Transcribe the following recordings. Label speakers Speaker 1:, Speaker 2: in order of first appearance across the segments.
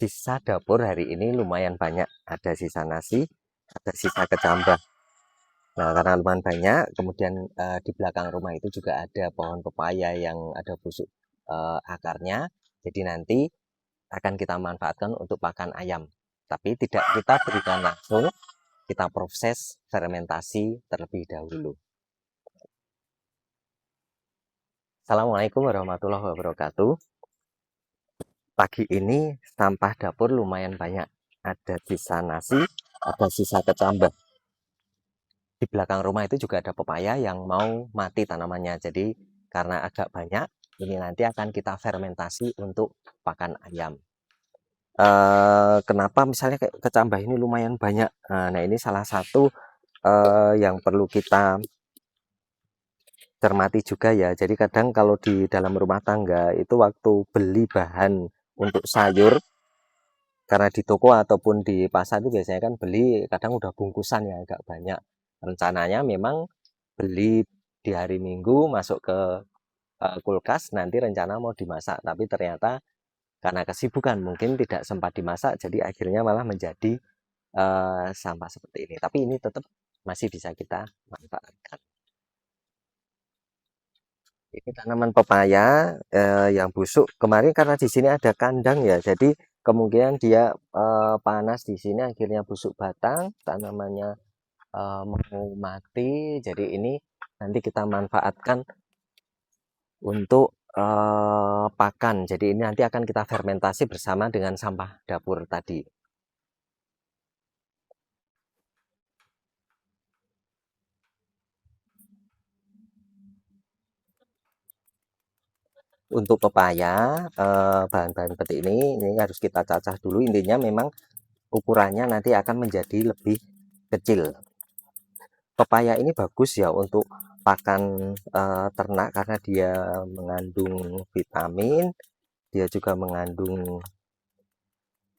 Speaker 1: sisa dapur hari ini lumayan banyak. Ada sisa nasi, ada sisa kecambah. Nah, karena lumayan banyak, kemudian di belakang rumah itu juga ada pohon pepaya yang ada busuk akarnya. Jadi nanti akan kita manfaatkan untuk pakan ayam. Tapi tidak kita berikan langsung, kita proses fermentasi terlebih dahulu. Assalamualaikum warahmatullahi wabarakatuh. Pagi ini sampah dapur lumayan banyak. Ada sisa nasi, ada sisa kecambah. Di belakang rumah itu juga ada pepaya yang mau mati tanamannya. Jadi karena agak banyak, ini nanti akan kita fermentasi untuk pakan ayam. Kenapa misalnya kayak kecambah ini lumayan banyak? Nah, ini salah satu yang perlu kita cermati juga ya. Jadi kadang kalau di dalam rumah tangga itu waktu beli bahan untuk sayur, karena di toko ataupun di pasar itu biasanya kan beli kadang udah bungkusan ya agak banyak. Rencananya memang beli di hari Minggu masuk ke kulkas, nanti rencana mau dimasak, tapi ternyata karena kesibukan mungkin tidak sempat dimasak, jadi akhirnya malah menjadi sampah seperti ini. Tapi ini tetap masih bisa kita manfaatkan. Ini tanaman pepaya yang busuk. Kemarin karena di sini ada kandang ya, jadi kemungkinan dia panas di sini akhirnya busuk batang, tanamannya mau mati. Jadi ini nanti kita manfaatkan untuk pakan. Jadi ini nanti akan kita fermentasi bersama dengan sampah dapur tadi. Untuk pepaya, bahan-bahan seperti ini harus kita cacah dulu. Intinya memang ukurannya nanti akan menjadi lebih kecil. Pepaya ini bagus ya untuk pakan ternak karena dia mengandung vitamin, dia juga mengandung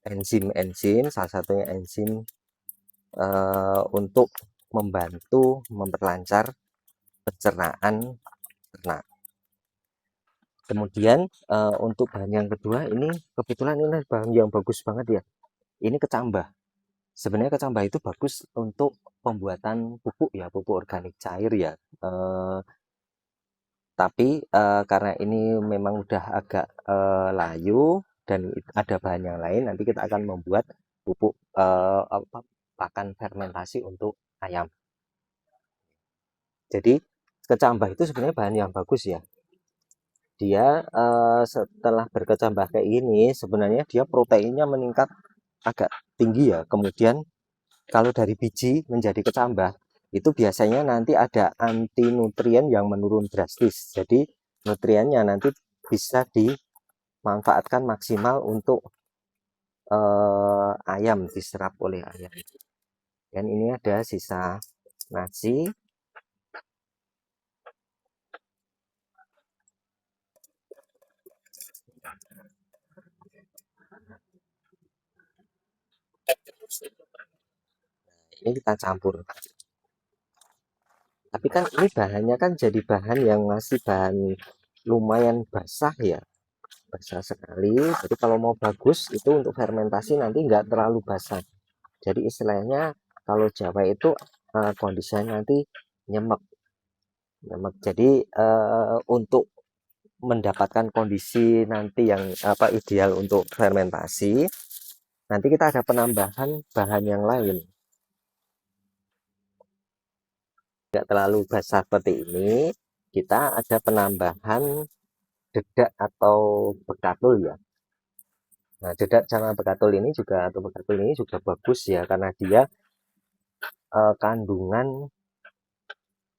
Speaker 1: enzim-enzim, salah satunya enzim untuk membantu memperlancar pencernaan ternak. Kemudian untuk bahan yang kedua ini kebetulan ini bahan yang bagus banget ya. Ini kecambah. Sebenarnya kecambah itu bagus untuk pembuatan pupuk ya, pupuk organik cair ya. Tapi karena ini memang udah agak layu dan ada bahan yang lain, nanti kita akan membuat pupuk pakan fermentasi untuk ayam. Jadi kecambah itu sebenarnya bahan yang bagus ya. Dia setelah berkecambah kayak gini, sebenarnya dia proteinnya meningkat agak tinggi ya. Kemudian kalau dari biji menjadi kecambah, itu biasanya nanti ada anti nutrien yang menurun drastis. Jadi nutriennya nanti bisa dimanfaatkan maksimal untuk ayam, diserap oleh ayam. Dan ini ada sisa nasi. Ini kita campur. Tapi kan ini bahannya kan jadi bahan yang masih bahan lumayan basah ya, basah sekali. Jadi kalau mau bagus itu untuk fermentasi nanti nggak terlalu basah. Jadi istilahnya kalau Jawa itu kondisinya nanti nyemek, nyemek. Jadi untuk mendapatkan kondisi nanti yang apa ideal untuk fermentasi, nanti kita ada penambahan bahan yang lain. Tidak terlalu basah seperti ini, kita ada penambahan dedak atau bekatul ya. Nah, dedak sama bekatul ini juga atau bekatul ini juga bagus ya karena dia kandungan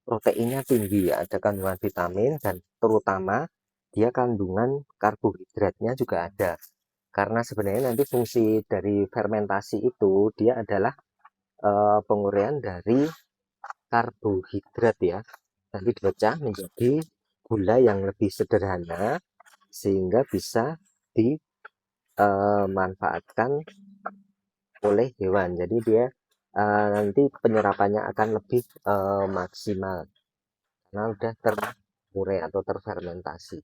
Speaker 1: proteinnya tinggi, ada kandungan vitamin dan terutama dia kandungan karbohidratnya juga ada. Karena sebenarnya nanti fungsi dari fermentasi itu dia adalah penguraian dari karbohidrat ya. Nanti dipecah menjadi gula yang lebih sederhana sehingga bisa dimanfaatkan oleh hewan. Jadi dia nanti penyerapannya akan lebih maksimal karena udah terurai atau terfermentasi.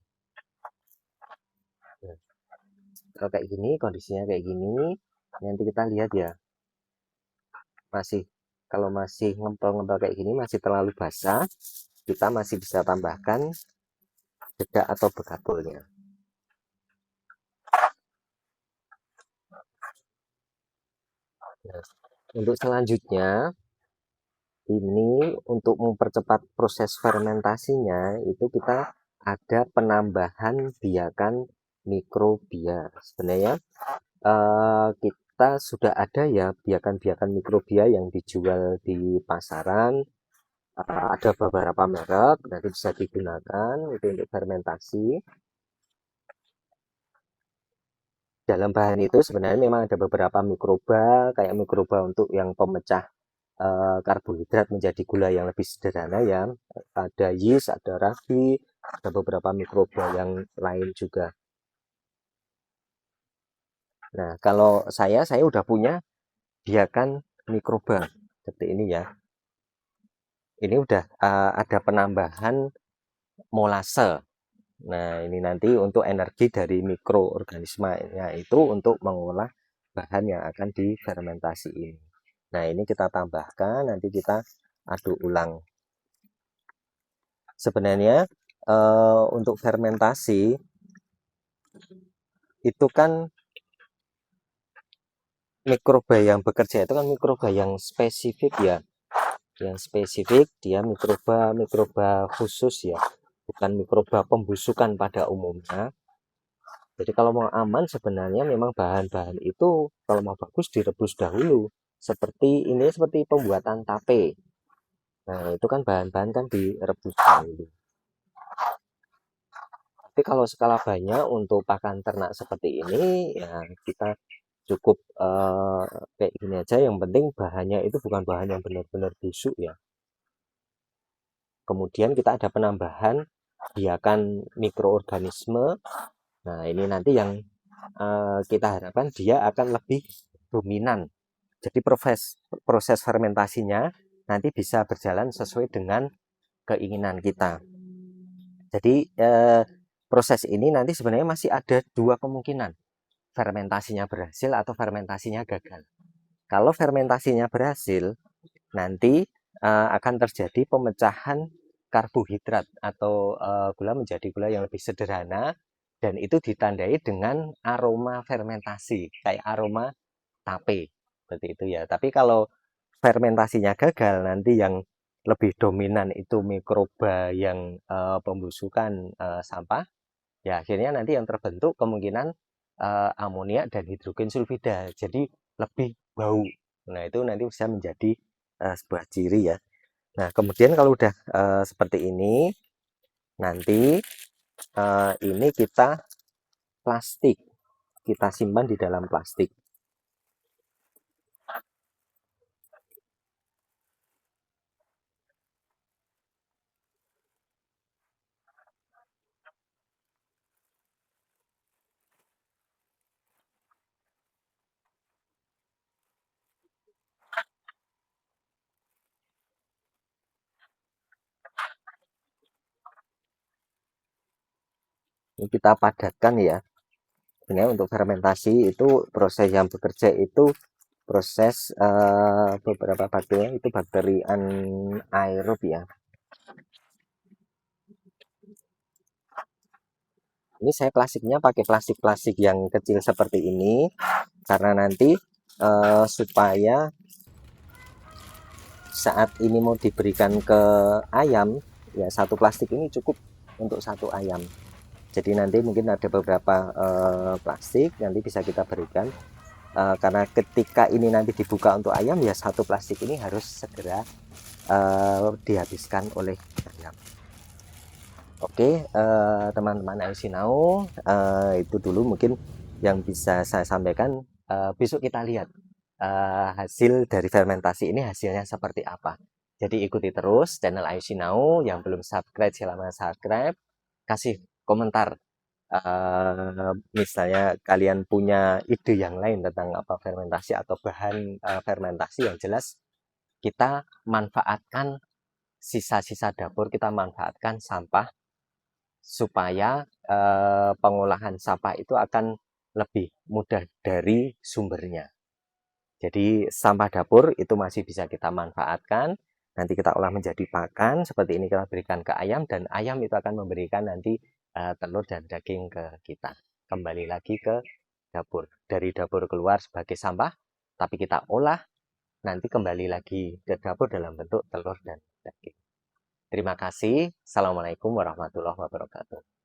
Speaker 1: kalau kayak gini kondisinya kayak gini, nanti kita lihat ya, masih kalau masih ngempel-ngempel kayak gini masih terlalu basah, kita masih bisa tambahkan dedak atau bekatulnya. Nah, untuk selanjutnya ini untuk mempercepat proses fermentasinya itu kita ada penambahan biakan mikrobia. Sebenarnya kita sudah ada ya biakan-biakan mikrobia yang dijual di pasaran. Ada beberapa merek nanti bisa digunakan itu untuk fermentasi. Dalam bahan itu sebenarnya memang ada beberapa mikroba, kayak mikroba untuk yang pemecah karbohidrat menjadi gula yang lebih sederhana ya. Ada yeast, ada rabi, ada beberapa mikroba yang lain juga. Nah, kalau saya udah punya biakan mikroba seperti ini ya. Ini udah ada penambahan molase. Nah, ini nanti untuk energi dari mikroorganismenya itu untuk mengolah bahan yang akan difermentasi ini. Nah, ini kita tambahkan, nanti kita aduk ulang. Sebenarnya untuk fermentasi itu kan mikroba yang bekerja itu kan mikroba yang spesifik ya, yang spesifik dia mikroba khusus ya, bukan mikroba pembusukan pada umumnya. Jadi kalau mau aman sebenarnya memang bahan-bahan itu kalau mau bagus direbus dahulu. Seperti ini seperti pembuatan tape. Nah, itu kan bahan-bahan kan direbus dahulu. Tapi kalau skala banyak untuk pakan ternak seperti ini ya kita cukup kayak gini aja, yang penting bahannya itu bukan bahan yang benar-benar busuk ya. Kemudian kita ada penambahan biakan mikroorganisme. Nah, ini nanti yang kita harapkan dia akan lebih dominan. Jadi proses fermentasinya nanti bisa berjalan sesuai dengan keinginan kita. Jadi proses ini nanti sebenarnya masih ada dua kemungkinan, fermentasinya berhasil atau fermentasinya gagal. Kalau fermentasinya berhasil, nanti akan terjadi pemecahan karbohidrat atau gula menjadi gula yang lebih sederhana, dan itu ditandai dengan aroma fermentasi kayak aroma tape seperti itu ya. Tapi kalau fermentasinya gagal, nanti yang lebih dominan itu mikroba yang pembusukan sampah ya, akhirnya nanti yang terbentuk kemungkinan amonia dan hidrogen sulfida, jadi lebih bau. Nah, itu nanti bisa menjadi sebuah ciri ya. Nah, kemudian kalau udah seperti ini, nanti ini kita plastik, kita simpan di dalam plastik. Ini kita padatkan ya. Sebenarnya untuk fermentasi itu proses yang bekerja itu proses beberapa bakteri itu bakteri anaerob ya. Ini saya plastiknya pakai plastik yang kecil seperti ini karena nanti supaya saat ini mau diberikan ke ayam ya, satu plastik ini cukup untuk satu ayam. Jadi nanti mungkin ada beberapa plastik nanti bisa kita berikan karena ketika ini nanti dibuka untuk ayam ya, satu plastik ini harus segera dihabiskan oleh ayam. Oke, teman-teman Ayo Sinau, itu dulu mungkin yang bisa saya sampaikan. Besok kita lihat hasil dari fermentasi ini hasilnya seperti apa. Jadi ikuti terus channel Ayo Sinau. Yang belum subscribe silahkan subscribe, kasih komentar. Misalnya kalian punya ide yang lain tentang apa fermentasi atau bahan fermentasi, yang jelas kita manfaatkan sisa-sisa dapur, kita manfaatkan sampah supaya pengolahan sampah itu akan lebih mudah dari sumbernya. Jadi sampah dapur itu masih bisa kita manfaatkan, nanti kita olah menjadi pakan, seperti ini kita berikan ke ayam, dan ayam itu akan memberikan nanti telur dan daging ke kita. Kembali lagi ke dapur. Dari dapur keluar sebagai sampah, tapi kita olah, nanti kembali lagi ke dapur dalam bentuk telur dan daging. Terima kasih. Assalamualaikum warahmatullahi wabarakatuh.